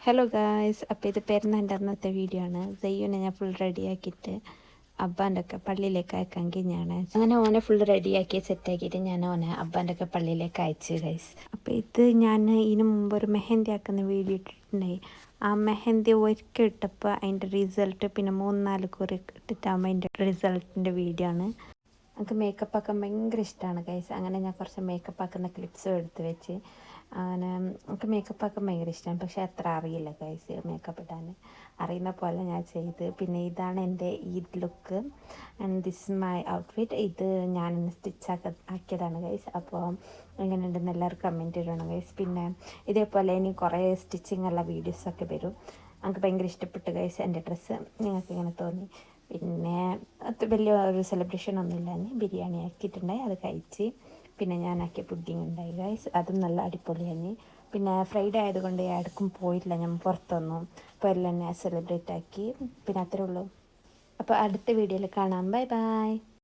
Hello guys, അപ്പോൾ ഇത് പെരുന്നാളിൻ്റെ അന്നത്തെ വീഡിയോ ആണ്. സെയ്യുനെ ഞാൻ ഫുൾ റെഡിയാക്കിയിട്ട് അബ്ബാൻ്റെ ഒക്കെ പള്ളിയിലേക്ക് അയക്കാൻ കഴിഞ്ഞാണ്. അങ്ങനെ ഓനെ ഫുൾ റെഡിയാക്കി സെറ്റാക്കിയിട്ട് ഞാൻ ഓനെ അബ്ബാൻ്റെ ഒക്കെ പള്ളിയിലേക്ക് അയച്ചു ഗൈസ്. അപ്പോൾ ഇത് ഞാൻ ഇതിന് മുമ്പ് ഒരു മെഹന്തി ആക്കുന്ന വീഡിയോ ഇട്ടിട്ടുണ്ടായി. ആ മെഹന്തി ഒരിക്കൽ ഇട്ടപ്പോൾ അതിൻ്റെ റിസൾട്ട് പിന്നെ 3-4 കുറി ഇട്ടിട്ടാകുമ്പോൾ അതിൻ്റെ റിസൾട്ടിൻ്റെ വീഡിയോ ആണ്. എനിക്ക് മേക്കപ്പ് ആക്കാൻ ഭയങ്കര ഇഷ്ടമാണ് ഗൈസ്. അങ്ങനെ ഞാൻ കുറച്ച് മേക്കപ്പ് ആക്കുന്ന ക്ലിപ്സും എടുത്ത് വെച്ച് അങ്ങനെ എനിക്ക് മേക്കപ്പ് ആക്കാൻ ഭയങ്കര ഇഷ്ടമാണ്. പക്ഷേ അത്ര അറിയില്ല ഗൈസ്, മേക്കപ്പ് ഇടാൻ അറിയുന്ന പോലെ ഞാൻ ചെയ്ത്. പിന്നെ ഇതാണ് എൻ്റെ Eid look and this my outfit. ഇത് ഞാൻ ആക്കിയതാണ് ഗൈസ്. അപ്പോൾ എങ്ങനെയുണ്ടെന്ന് എല്ലാവരും കമൻറ്റ് ഇടണം ഗൈസ്. പിന്നെ ഇതേപോലെ ഇനി കുറേ സ്റ്റിച്ചിങ് ഉള്ള വീഡിയോസൊക്കെ വരും. എനിക്ക് ഭയങ്കര ഇഷ്ടപ്പെട്ടു ഗൈസ് എൻ്റെ ഡ്രസ്സ്. നിങ്ങൾക്ക് ഇങ്ങനെ തോന്നി? പിന്നെ അത് വലിയ ഒരു സെലിബ്രേഷൻ ഒന്നുമില്ല. ബിരിയാണി ആക്കിയിട്ടുണ്ടായി, അത് കഴിച്ച്. പിന്നെ ഞാനാക്കിയ പുഡിങ് ഉണ്ടായി ഗൈസ്, അതും നല്ല അടിപൊളിയാണ്. പിന്നെ ഫ്രൈഡേ ആയതുകൊണ്ട് എവിടേക്കും പോയില്ല, ഞാൻ പുറത്തൊന്നും. അപ്പോൾ എല്ലാം തന്നെ സെലിബ്രേറ്റ് ആക്കി. പിന്നെ അത്രേ ഉള്ളൂ. അപ്പോൾ അടുത്ത വീഡിയോയിൽ കാണാം. Bye bye.